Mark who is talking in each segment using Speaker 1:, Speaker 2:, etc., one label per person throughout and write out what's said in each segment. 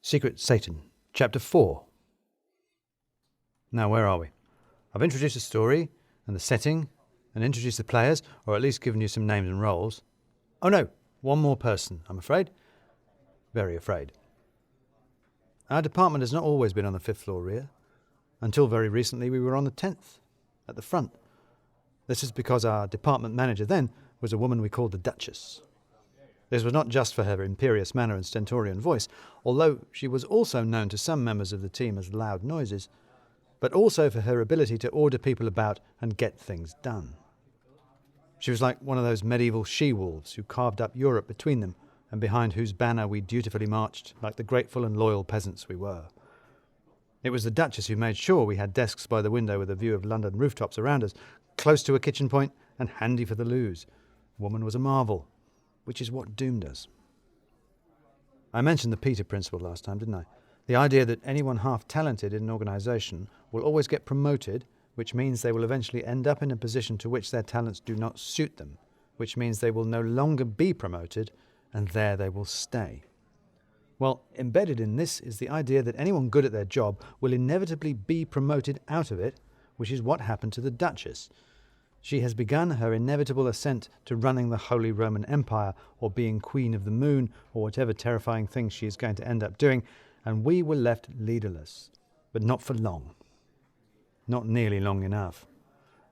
Speaker 1: Secret Satan, Chapter 4. Now, where are we? I've introduced the story and the setting and introduced the players, or at least given you some names and roles. Oh no, one more person, I'm afraid. Very afraid. Our department has not always been on the 5th floor rear. Until very recently we were on the 10th, at the front. This is because our department manager then was a woman we called the Duchess. This was not just for her imperious manner and stentorian voice, although she was also known to some members of the team as loud noises, but also for her ability to order people about and get things done. She was like one of those medieval she-wolves who carved up Europe between them and behind whose banner we dutifully marched like the grateful and loyal peasants we were. It was the Duchess who made sure we had desks by the window with a view of London rooftops around us, close to a kitchen point and handy for the loos. Woman was a marvel, which is what doomed us. I mentioned the Petr principle last time, didn't I? The idea that anyone half-talented in an organisation will always get promoted, which means they will eventually end up in a position to which their talents do not suit them, which means they will no longer be promoted, and there they will stay. Well, embedded in this is the idea that anyone good at their job will inevitably be promoted out of it, which is what happened to the Duchess. She has begun her inevitable ascent to running the Holy Roman Empire, or being Queen of the Moon, or whatever terrifying thing she is going to end up doing, and we were left leaderless. But not for long. Not nearly long enough.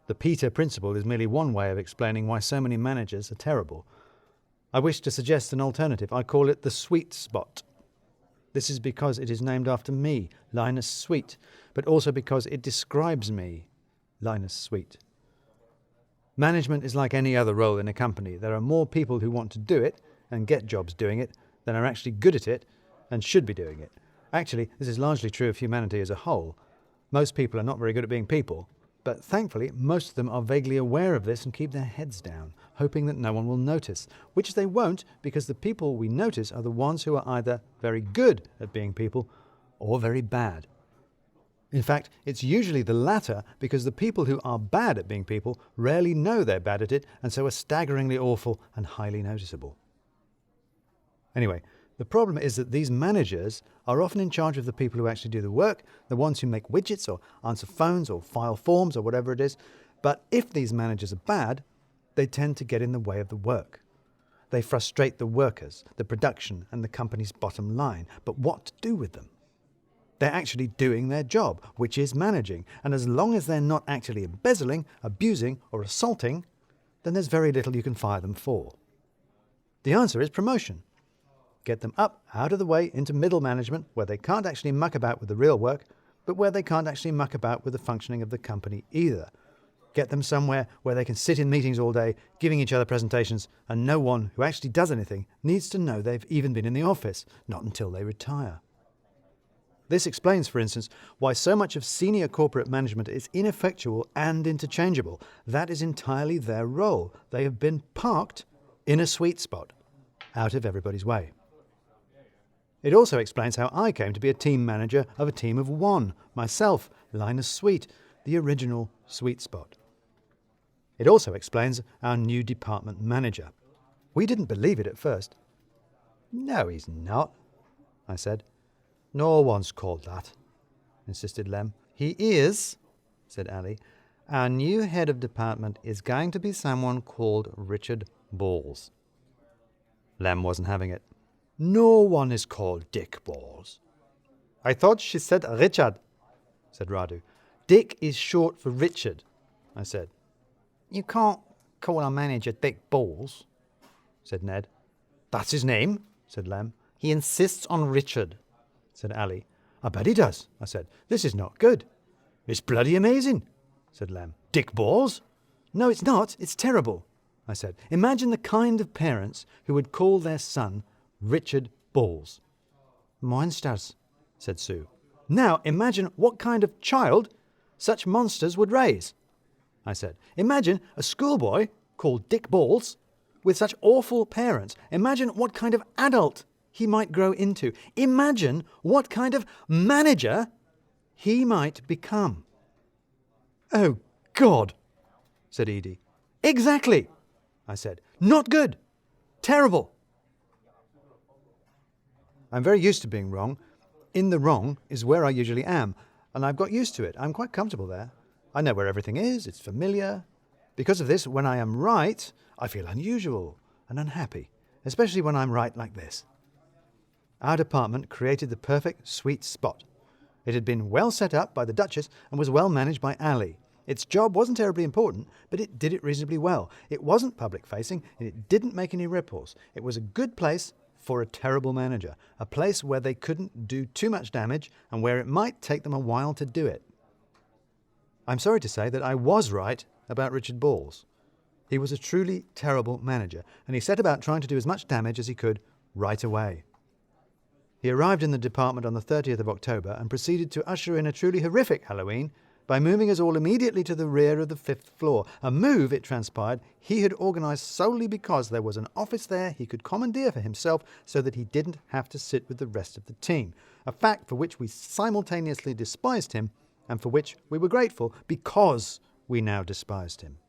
Speaker 1: The Petr principle is merely one way of explaining why so many managers are terrible. I wish to suggest an alternative. I call it the sweet spot. This is because it is named after me, Linus Sweet, but also because it describes me, Linus Sweet. Management is like any other role in a company. There are more people who want to do it and get jobs doing it than are actually good at it and should be doing it. Actually, this is largely true of humanity as a whole. Most people are not very good at being people, but thankfully most of them are vaguely aware of this and keep their heads down, hoping that no one will notice, which they won't, because the people we notice are the ones who are either very good at being people or very bad. In fact, it's usually the latter, because the people who are bad at being people rarely know they're bad at it and so are staggeringly awful and highly noticeable. Anyway, the problem is that these managers are often in charge of the people who actually do the work, the ones who make widgets or answer phones or file forms or whatever it is. But if these managers are bad, they tend to get in the way of the work. They frustrate the workers, the production and the company's bottom line. But what to do with them? They're actually doing their job, which is managing, and as long as they're not actually embezzling, abusing or assaulting, then there's very little you can fire them for. The answer is promotion. Get them up, out of the way, into middle management, where they can't actually muck about with the real work, but where they can't actually muck about with the functioning of the company either. Get them somewhere where they can sit in meetings all day, giving each other presentations, and no one who actually does anything needs to know they've even been in the office, not until they retire. This explains, for instance, why so much of senior corporate management is ineffectual and interchangeable. That is entirely their role. They have been parked in a sweet spot, out of everybody's way. It also explains how I came to be a team manager of a team of one, myself, Linus Sweet, the original sweet spot. It also explains our new department manager. We didn't believe it at first. "No, he's not," I said. "No one's called that," insisted Lem. "He is," said Ali. "Our new head of department is going to be someone called Richard Balls." Lem wasn't having it. "No one is called Dick Balls." "I thought she said Richard," said Radu. "Dick is short for Richard," I said. "You can't call our manager Dick Balls," said Ned. "That's his name," said Lem. "He insists on Richard," said Ali. "I bet he does," I said. "This is not good." "It's bloody amazing," said Lem. "Dick Balls?" "No, it's not. It's terrible," I said. "Imagine the kind of parents who would call their son Richard Balls." "Monsters," said Sue. "Now imagine what kind of child such monsters would raise," I said. "Imagine a schoolboy called Dick Balls with such awful parents. Imagine what kind of adult he might grow into. Imagine what kind of manager he might become." "Oh, God," said Edie. "Exactly," I said. "Not good. Terrible." I'm very used to being wrong, In the wrong is where I usually am, and I've got used to it. I'm quite comfortable there. I know where everything is, it's familiar. Because of this, when I am right, I feel unusual and unhappy, especially when I'm right like this. Our department created the perfect sweet spot. It had been well set up by the Duchess and was well managed by Ali. Its job wasn't terribly important, but it did it reasonably well. It wasn't public-facing, and it didn't make any ripples. It was a good place for a terrible manager, a place where they couldn't do too much damage and where it might take them a while to do it. I'm sorry to say that I was right about Richard Balls. He was a truly terrible manager, and he set about trying to do as much damage as he could right away. He arrived in the department on the 30th of October and proceeded to usher in a truly horrific Halloween by moving us all immediately to the rear of the 5th floor, a move, it transpired, he had organised solely because there was an office there he could commandeer for himself so that he didn't have to sit with the rest of the team, a fact for which we simultaneously despised him and for which we were grateful because we now despised him.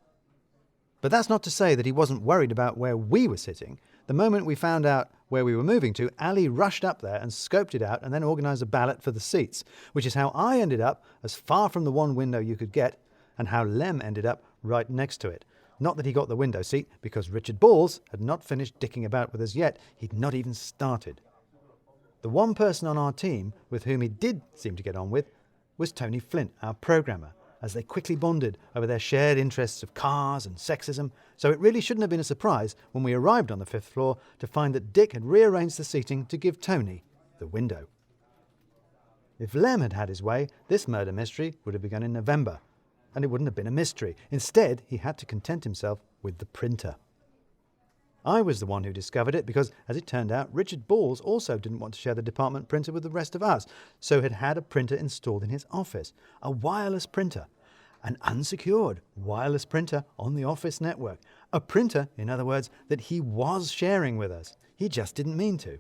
Speaker 1: But that's not to say that he wasn't worried about where we were sitting. The moment we found out where we were moving to, Ali rushed up there and scoped it out and then organised a ballot for the seats, which is how I ended up as far from the one window you could get and how Lem ended up right next to it. Not that he got the window seat, because Richard Balls had not finished dicking about with us yet. He'd not even started. The one person on our team with whom he did seem to get on with was Tony Flint, our programmer, as they quickly bonded over their shared interests of cars and sexism, so it really shouldn't have been a surprise when we arrived on the 5th floor to find that Dick had rearranged the seating to give Tony the window. If Lem had had his way, this murder mystery would have begun in November, and it wouldn't have been a mystery. Instead, he had to content himself with the printer. I was the one who discovered it because, as it turned out, Richard Balls also didn't want to share the department printer with the rest of us, so had had a printer installed in his office, a wireless printer, an unsecured wireless printer on the office network, a printer, in other words, that he was sharing with us. He just didn't mean to.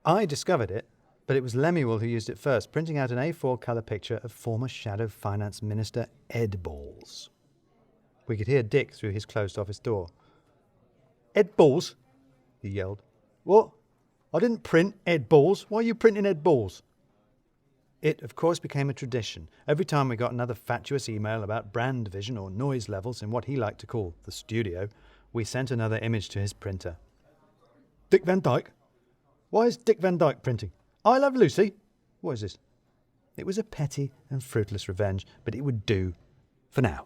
Speaker 1: I discovered it, but it was Lemuel who used it first, printing out an A4 colour picture of former Shadow Finance Minister Ed Balls. We could hear Dick through his closed office door. "Ed Balls?" he yelled. "What? I didn't print Ed Balls. Why are you printing Ed Balls?" It, of course, became a tradition. Every time we got another fatuous email about brand division or noise levels in what he liked to call the studio, we sent another image to his printer. "Dick Van Dyke? Why is Dick Van Dyke printing? I Love Lucy? What is this?" It was a petty and fruitless revenge, but it would do for now.